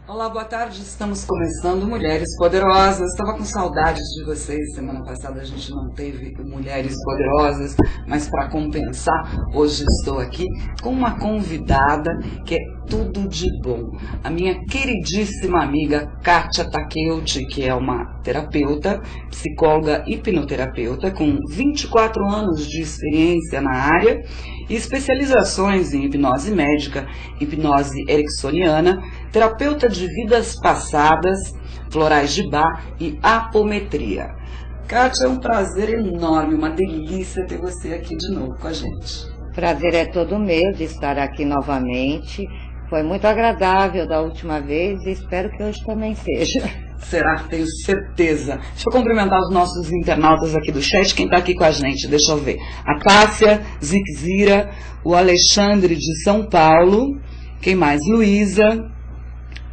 Olá, boa tarde. Estamos começando Mulheres Poderosas. Estava com saudades de vocês. Semana passada a gente não teve Mulheres Poderosas, mas para compensar, hoje estou aqui com uma convidada que é tudo de bom. A minha queridíssima amiga Kátia Takeuchi, que é uma terapeuta, psicóloga e hipnoterapeuta com 24 anos de experiência na área e especializações em hipnose médica, hipnose ericksoniana, terapeuta de vidas passadas, florais de Bach e apometria. Kátia, é um prazer enorme, uma delícia ter você aqui de novo com a gente. Prazer é todo meu de estar aqui novamente. Foi muito agradável da última vez e espero que hoje também seja. Será? Tenho certeza. Deixa eu cumprimentar os nossos internautas aqui do chat. Quem está aqui com a gente? Deixa eu ver. A Tássia Zikzira, o Alexandre de São Paulo. Quem mais? Luísa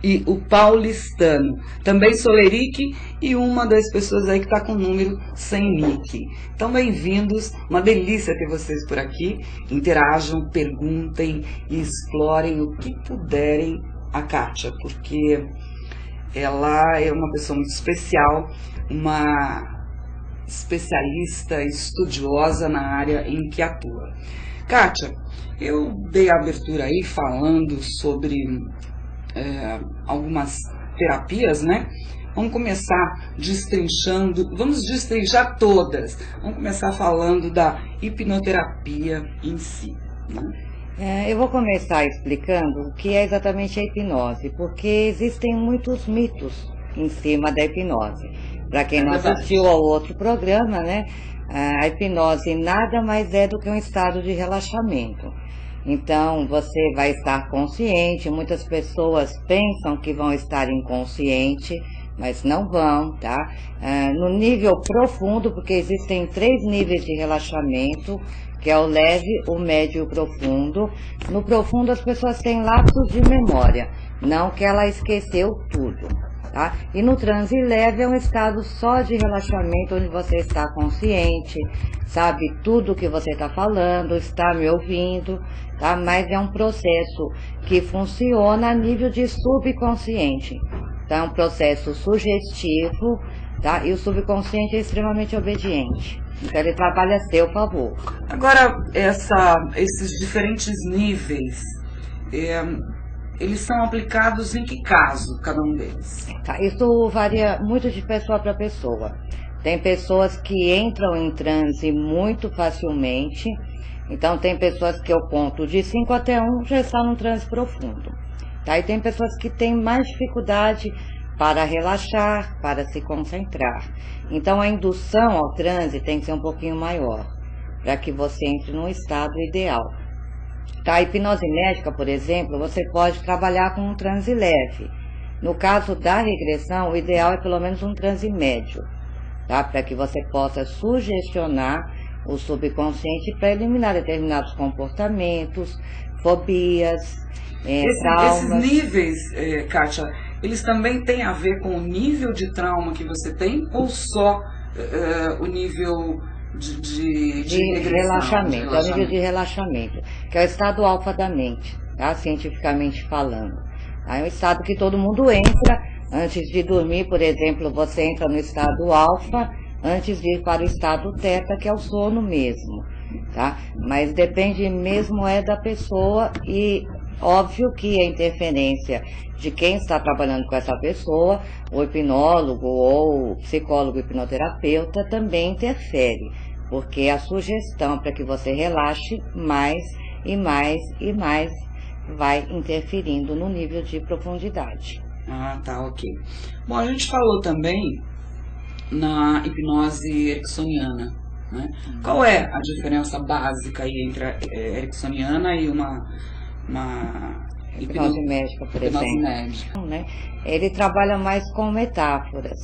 e o Paulistano. Também Solerique e uma das pessoas aí que está com o número sem nick. Então, bem-vindos. Uma delícia ter vocês por aqui. Interajam, perguntem e explorem o que puderem a Kátia, porque ela é uma pessoa muito especial, uma especialista, estudiosa na área em que atua. Kátia, eu dei a abertura aí falando sobre algumas terapias, né? Vamos começar destrinchando, vamos destrinchar todas. Vamos começar falando da hipnoterapia em si, né? Eu vou começar explicando o que é exatamente a hipnose, porque existem muitos mitos em cima da hipnose. Para quem não assistiu ao outro programa, né? A hipnose nada mais é do que um estado de relaxamento. Então, você vai estar consciente, muitas pessoas pensam que vão estar inconsciente, mas não vão, tá? No nível profundo, porque existem 3 níveis de relaxamento, que é o leve, o médio e o profundo. No profundo, as pessoas têm lapsos de memória, não que ela esqueceu tudo, tá? E no transe leve é um estado só de relaxamento, onde você está consciente, sabe tudo o que você está falando, está me ouvindo, tá? Mas é um processo que funciona a nível de subconsciente. Então, é um processo sugestivo, tá? E o subconsciente é extremamente obediente. Então, ele trabalha a seu favor. Agora, esses diferentes níveis, eles são aplicados em que caso, cada um deles? Tá, isso varia muito de pessoa para pessoa. Tem pessoas que entram em transe muito facilmente. Então, tem pessoas que eu conto de 5 até 1 já está num transe profundo. Tá? E tem pessoas que têm mais dificuldade para relaxar, para se concentrar. Então, a indução ao transe tem que ser um pouquinho maior, para que você entre num estado ideal. Tá? A hipnose médica, por exemplo, você pode trabalhar com um transe leve. No caso da regressão, o ideal é pelo menos um transe médio, tá? Para que você possa sugestionar o subconsciente para eliminar determinados comportamentos, fobias, traumas. Esses níveis, Kátia, eles também têm a ver com o nível de trauma que você tem ou só o nível de relaxamento? É o nível de relaxamento, que é o estado alfa da mente, tá? Cientificamente falando. É um estado que todo mundo entra antes de dormir, por exemplo, você entra no estado alfa antes de ir para o estado teta, que é o sono mesmo, tá? Mas depende mesmo da pessoa e óbvio que a interferência de quem está trabalhando com essa pessoa, o hipnólogo ou o psicólogo hipnoterapeuta também interfere, porque a sugestão para que você relaxe mais e mais e mais vai interferindo no nível de profundidade. Ah, tá, ok. Bom, a gente falou também na hipnose ericksoniana, né? Qual é a diferença básica aí entre a ericksoniana e uma Hipnose médica, por exemplo, médica, né? Ele trabalha mais com metáforas,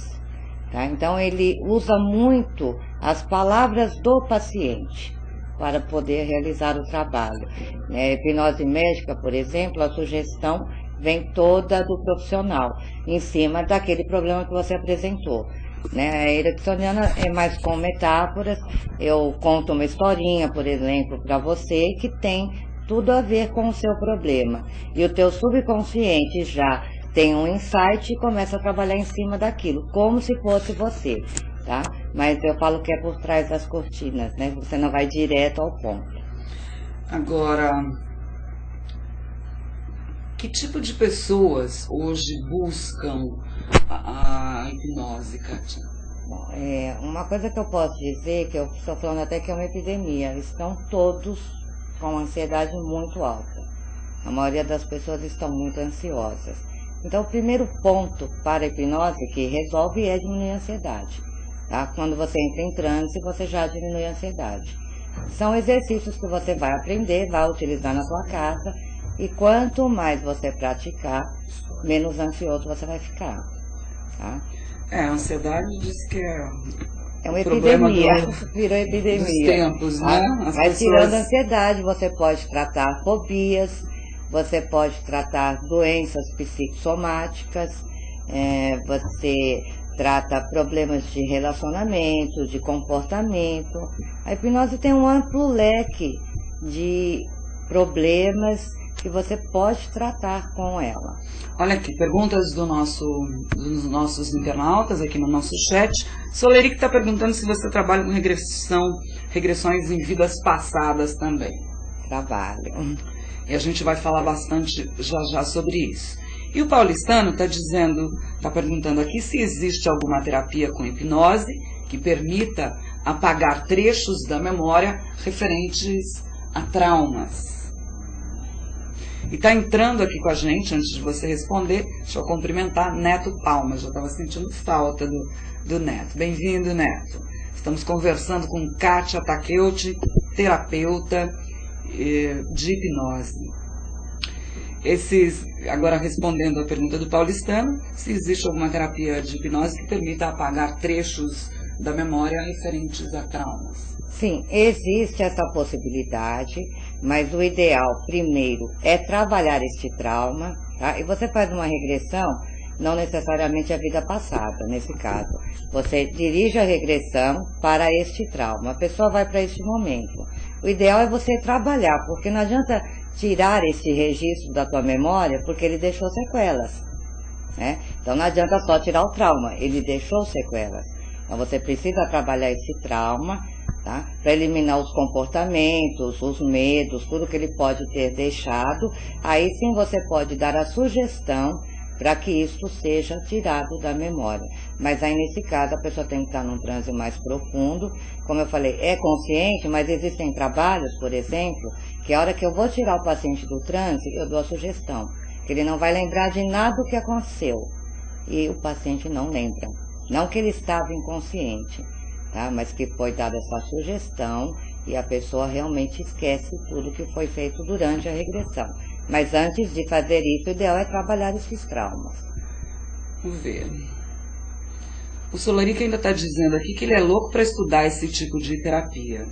tá? Então ele usa muito as palavras do paciente para poder realizar o trabalho. Hipnose médica, por exemplo, a sugestão vem toda do profissional, em cima daquele problema que você apresentou. A ericksoniana é mais com metáforas. Eu conto uma historinha, por exemplo, para você, que tem tudo a ver com o seu problema. E o teu subconsciente já tem um insight e começa a trabalhar em cima daquilo, como se fosse você, tá? Mas eu falo que é por trás das cortinas, né? Você não vai direto ao ponto. Agora, que tipo de pessoas hoje buscam a hipnose, Kátia? Bom, uma coisa que eu posso dizer, que eu estou falando até que é uma epidemia, estão todos com ansiedade muito alta. A maioria das pessoas estão muito ansiosas. Então, o primeiro ponto para a hipnose que resolve é diminuir a ansiedade. Tá? Quando você entra em transe, você já diminui a ansiedade. São exercícios que você vai aprender, vai utilizar na sua casa, e quanto mais você praticar, menos ansioso você vai ficar. Tá? A ansiedade diz que é uma epidemia, virou epidemia. Dos tempos, né? Mas tirando a ansiedade, você pode tratar fobias, você pode tratar doenças psicossomáticas, você trata problemas de relacionamento, de comportamento. A hipnose tem um amplo leque de problemas que você pode tratar com ela. Olha aqui, perguntas dos nossos internautas aqui no nosso chat. Soleric está perguntando se você trabalha com regressões em vidas passadas também. Trabalho. E a gente vai falar bastante já sobre isso. E o paulistano está perguntando aqui se existe alguma terapia com hipnose que permita apagar trechos da memória referentes a traumas. E está entrando aqui com a gente, antes de você responder, deixa eu cumprimentar Neto Palma. Já estava sentindo falta do Neto. Bem-vindo, Neto. Estamos conversando com Kátia Takeuchi, terapeuta de hipnose. Agora respondendo a pergunta do paulistano, se existe alguma terapia de hipnose que permita apagar trechos da memória referentes a traumas. Sim, existe essa possibilidade, mas o ideal, primeiro, é trabalhar este trauma, tá? E você faz uma regressão, não necessariamente a vida passada, nesse caso. Você dirige a regressão para este trauma, a pessoa vai para este momento. O ideal é você trabalhar, porque não adianta tirar esse registro da tua memória, porque ele deixou sequelas, né? Então não adianta só tirar o trauma, ele deixou sequelas. Então você precisa trabalhar esse trauma, tá? Para eliminar os comportamentos, os medos, tudo que ele pode ter deixado. Aí sim você pode dar a sugestão para que isso seja tirado da memória. Mas aí nesse caso a pessoa tem que estar num transe mais profundo. Como eu falei, é consciente, mas existem trabalhos, por exemplo, que a hora que eu vou tirar o paciente do transe, eu dou a sugestão, que ele não vai lembrar de nada do que aconteceu. E o paciente não lembra. Não que ele estava inconsciente, tá? Mas que foi dada essa sugestão e a pessoa realmente esquece tudo que foi feito durante a regressão. Mas antes de fazer isso, o ideal é trabalhar esses traumas. Vamos ver. O Soleric ainda está dizendo aqui que ele é louco para estudar esse tipo de terapia.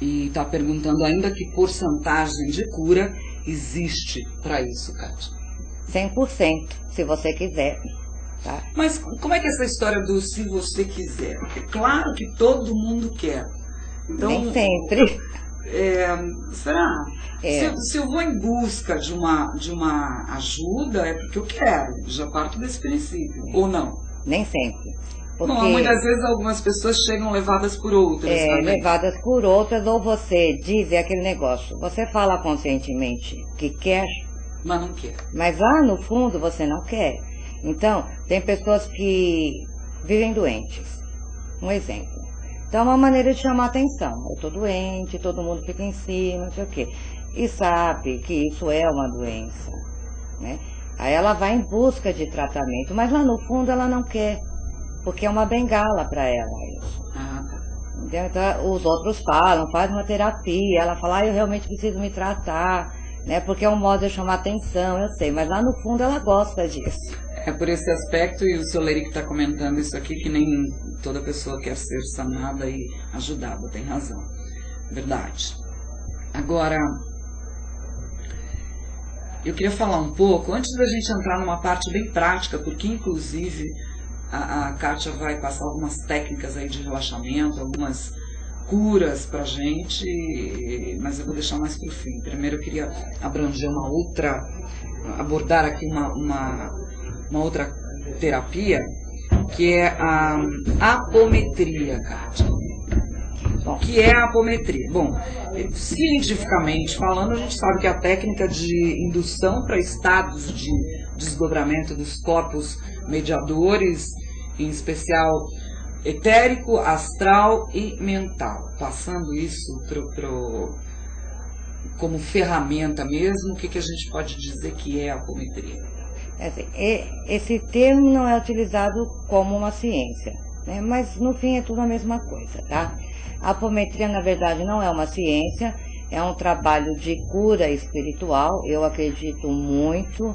E está perguntando ainda que porcentagem de cura existe para isso, Kátia. 100%, se você quiser. Tá? Mas como é que é essa história do se você quiser? É claro que todo mundo quer. Então, nem sempre. Será? Se eu vou em busca de uma ajuda, é porque eu quero. Já parto desse princípio. Ou não? Nem sempre. Porque, não, muitas vezes algumas pessoas chegam levadas por outras também. Levadas por outras, ou você diz aquele negócio. Você fala conscientemente que quer, mas não quer. Mas lá no fundo você não quer. Então, tem pessoas que vivem doentes. Um exemplo. Então, é uma maneira de chamar atenção. Eu estou doente, todo mundo fica em cima, não sei o quê. e sabe que isso é uma doença, né? Aí ela vai em busca de tratamento, mas lá no fundo ela não quer, porque é uma bengala para ela isso. Entendeu? Então os outros falam, faz uma terapia, ela fala, eu realmente preciso me tratar, né? Porque é um modo de chamar atenção, eu sei, mas lá no fundo ela gosta disso. É por esse aspecto, e o seu Lerico está comentando isso aqui, que nem toda pessoa quer ser sanada e ajudada, tem razão. Verdade. Agora, eu queria falar um pouco, antes da gente entrar numa parte bem prática, porque inclusive a Kátia vai passar algumas técnicas aí de relaxamento, algumas curas pra gente, mas eu vou deixar mais pro fim. Primeiro eu queria abranger abordar aqui uma outra terapia, que é a apometria, Kátia. O que é a apometria? Bom, cientificamente falando, a gente sabe que a técnica de indução para estados de desdobramento dos corpos mediadores, em especial etérico, astral e mental, passando isso como ferramenta mesmo, o que a gente pode dizer que é a apometria? Esse termo não é utilizado como uma ciência, né? Mas no fim é tudo a mesma coisa, tá? A apometria, na verdade, não é uma ciência, é um trabalho de cura espiritual. Eu acredito muito,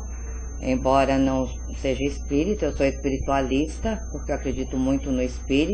embora não seja espírita, eu sou espiritualista, porque eu acredito muito no espírito.